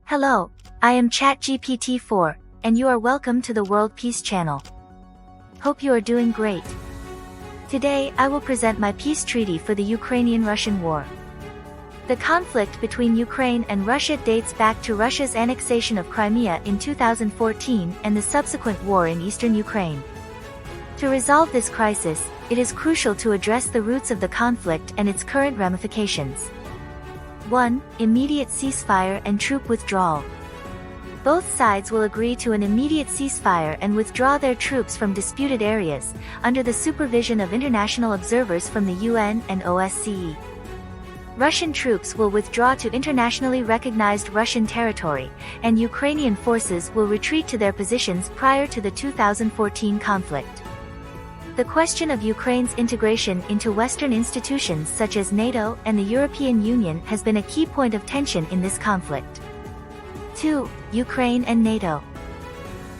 Hello, I am ChatGPT-4, and you are welcome to the World Peace Channel. Hope you are doing great. Today I will present my peace treaty for the Ukrainian-Russian war. The conflict between Ukraine and Russia dates back to Russia's annexation of Crimea in 2014 and the subsequent war in eastern Ukraine. To resolve this crisis, it is crucial to address the roots of the conflict and its current ramifications. 1. Immediate ceasefire and troop withdrawal. Both sides will agree to an immediate ceasefire and withdraw their troops from disputed areas, under the supervision of international observers from the UN and OSCE. Russian troops will withdraw to internationally recognized Russian territory, and Ukrainian forces will retreat to their positions prior to the 2014 conflict. The question of Ukraine's integration into Western institutions such as NATO and the European Union has been a key point of tension in this conflict. 2. Ukraine and NATO.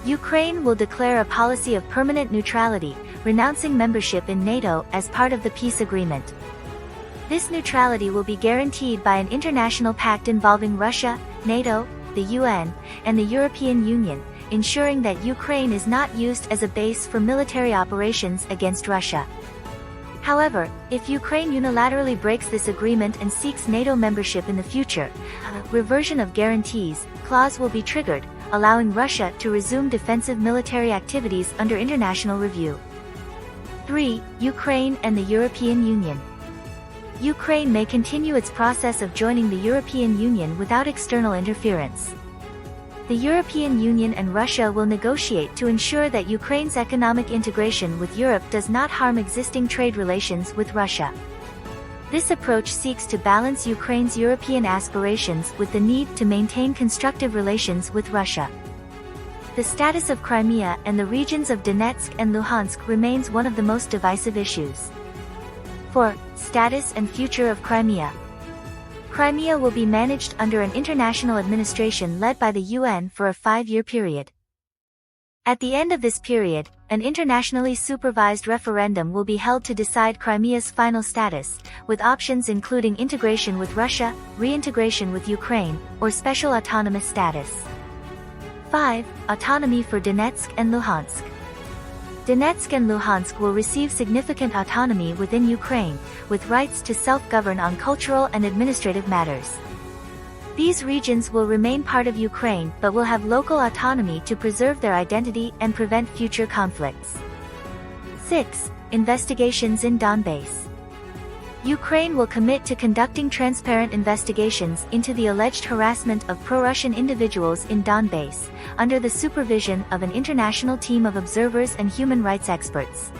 Ukraine will declare a policy of permanent neutrality, renouncing membership in NATO as part of the peace agreement. This neutrality will be guaranteed by an international pact involving Russia, NATO, the UN, and the European Union, ensuring that Ukraine is not used as a base for military operations against Russia. However, if Ukraine unilaterally breaks this agreement and seeks NATO membership in the future, a reversion of guarantees clause will be triggered, allowing Russia to resume defensive military activities under international review. 3. Ukraine and the European Union. Ukraine may continue its process of joining the European Union without external interference. The European Union and Russia will negotiate to ensure that Ukraine's economic integration with Europe does not harm existing trade relations with Russia. This approach seeks to balance Ukraine's European aspirations with the need to maintain constructive relations with Russia. The status of Crimea and the regions of Donetsk and Luhansk remains one of the most divisive issues. 4. Status and future of Crimea. Crimea will be managed under an international administration led by the UN for a 5-year period. At the end of this period, an internationally supervised referendum will be held to decide Crimea's final status, with options including integration with Russia, reintegration with Ukraine, or special autonomous status. 5. Autonomy for Donetsk and Luhansk. Donetsk and Luhansk will receive significant autonomy within Ukraine, with rights to self-govern on cultural and administrative matters. These regions will remain part of Ukraine but will have local autonomy to preserve their identity and prevent future conflicts. 6. Investigations in Donbas. Ukraine will commit to conducting transparent investigations into the alleged harassment of pro-Russian individuals in Donbas, under the supervision of an international team of observers and human rights experts.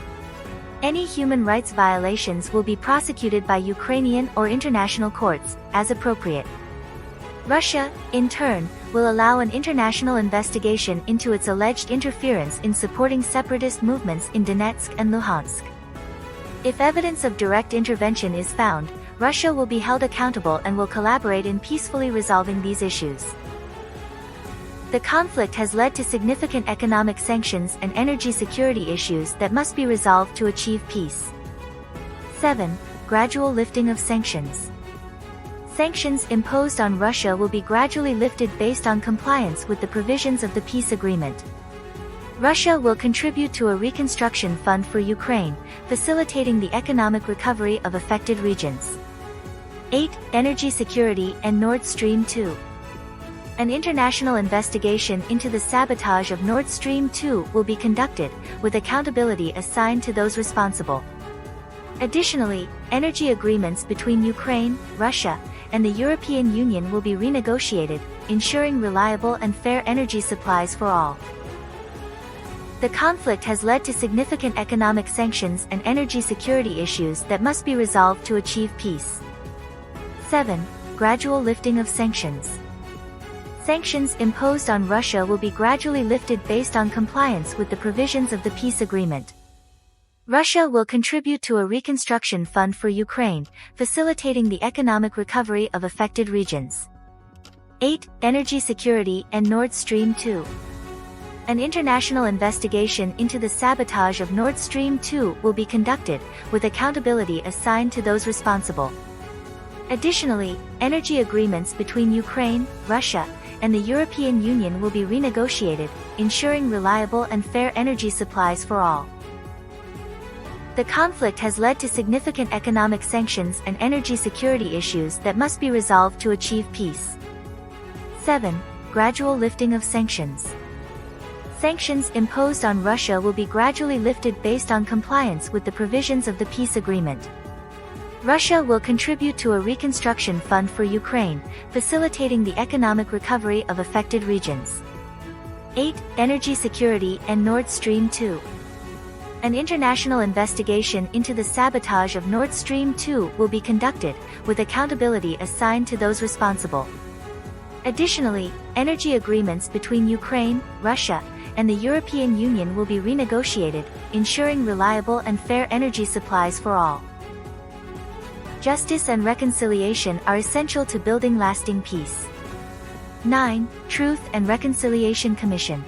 Any human rights violations will be prosecuted by Ukrainian or international courts, as appropriate. Russia, in turn, will allow an international investigation into its alleged interference in supporting separatist movements in Donetsk and Luhansk. If evidence of direct intervention is found, Russia will be held accountable and will collaborate in peacefully resolving these issues. The conflict has led to significant economic sanctions and energy security issues that must be resolved to achieve peace. 7. Gradual lifting of sanctions. Sanctions imposed on Russia will be gradually lifted based on compliance with the provisions of the peace agreement. Russia will contribute to a reconstruction fund for Ukraine, facilitating the economic recovery of affected regions. 8. Energy security and Nord Stream 2. An international investigation into the sabotage of Nord Stream 2 will be conducted, with accountability assigned to those responsible. Additionally, energy agreements between Ukraine, Russia, and the European Union will be renegotiated, ensuring reliable and fair energy supplies for all. The conflict has led to significant economic sanctions and energy security issues that must be resolved to achieve peace. 7. Gradual lifting of sanctions. Sanctions imposed on Russia will be gradually lifted based on compliance with the provisions of the peace agreement. Russia will contribute to a reconstruction fund for Ukraine, facilitating the economic recovery of affected regions. 8. Energy security and Nord Stream 2. An international investigation into the sabotage of Nord Stream 2 will be conducted, with accountability assigned to those responsible. Additionally, energy agreements between Ukraine, Russia, and the European Union will be renegotiated, ensuring reliable and fair energy supplies for all. The conflict has led to significant economic sanctions and energy security issues that must be resolved to achieve peace. 7. Gradual lifting of sanctions. Sanctions imposed on Russia will be gradually lifted based on compliance with the provisions of the peace agreement. Russia will contribute to a reconstruction fund for Ukraine, facilitating the economic recovery of affected regions. 8. Energy security and Nord Stream 2. An international investigation into the sabotage of Nord Stream 2 will be conducted, with accountability assigned to those responsible. Additionally, energy agreements between Ukraine, Russia, and the European Union will be renegotiated, ensuring reliable and fair energy supplies for all. Justice and reconciliation are essential to building lasting peace. 9. Truth and Reconciliation Commission.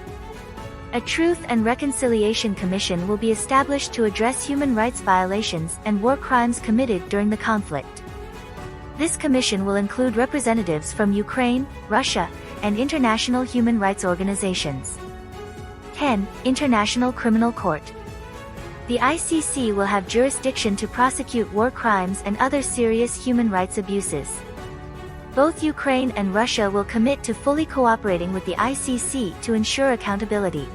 A Truth and Reconciliation Commission will be established to address human rights violations and war crimes committed during the conflict. This commission will include representatives from Ukraine, Russia, and international human rights organizations. 10. International Criminal Court. The ICC will have jurisdiction to prosecute war crimes and other serious human rights abuses. Both Ukraine and Russia will commit to fully cooperating with the ICC to ensure accountability.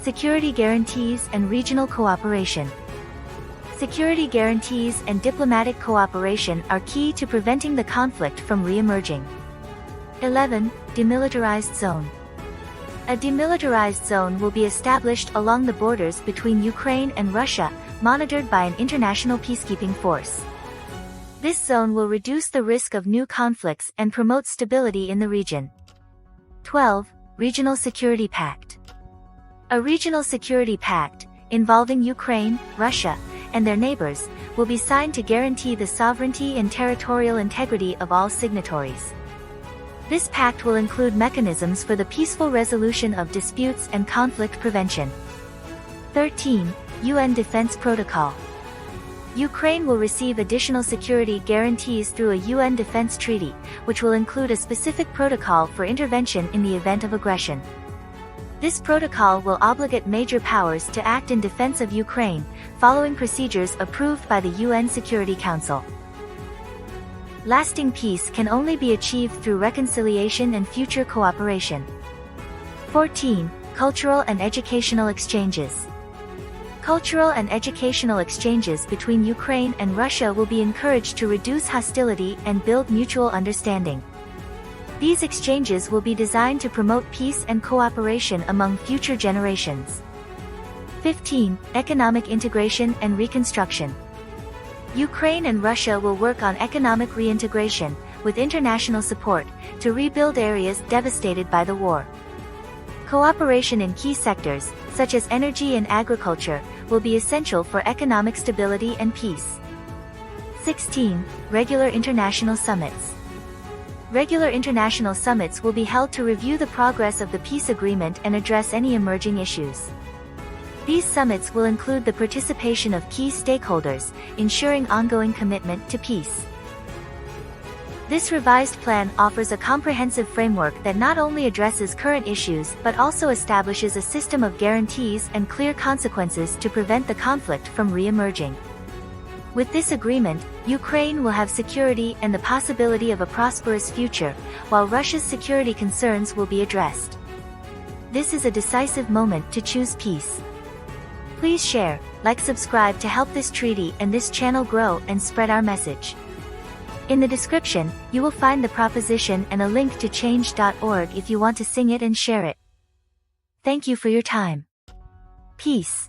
Security guarantees and regional cooperation. Security guarantees and diplomatic cooperation are key to preventing the conflict from re-emerging. 11. Demilitarized Zone. A demilitarized zone will be established along the borders between Ukraine and Russia, monitored by an international peacekeeping force. This zone will reduce the risk of new conflicts and promote stability in the region. 12. Regional Security Pact. A regional security pact, involving Ukraine, Russia, and their neighbors, will be signed to guarantee the sovereignty and territorial integrity of all signatories. This pact will include mechanisms for the peaceful resolution of disputes and conflict prevention. 13. UN Defense Protocol. Ukraine will receive additional security guarantees through a UN defense treaty, which will include a specific protocol for intervention in the event of aggression. This protocol will obligate major powers to act in defense of Ukraine, following procedures approved by the UN Security Council. Lasting peace can only be achieved through reconciliation and future cooperation. 14. Cultural and educational exchanges. Cultural and educational exchanges between Ukraine and Russia will be encouraged to reduce hostility and build mutual understanding. These exchanges will be designed to promote peace and cooperation among future generations. 15. Economic integration and reconstruction. Ukraine and Russia will work on economic reintegration, with international support, to rebuild areas devastated by the war. Cooperation in key sectors, such as energy and agriculture, will be essential for economic stability and peace. 16. Regular international summits. Regular international summits will be held to review the progress of the peace agreement and address any emerging issues. These summits will include the participation of key stakeholders, ensuring ongoing commitment to peace. This revised plan offers a comprehensive framework that not only addresses current issues but also establishes a system of guarantees and clear consequences to prevent the conflict from re-emerging. With this agreement, Ukraine will have security and the possibility of a prosperous future, while Russia's security concerns will be addressed. This is a decisive moment to choose peace. Please share, subscribe to help this treaty and this channel grow and spread our message. In the description, you will find the proposition and a link to change.org if you want to sing it and share it. Thank you for your time. Peace.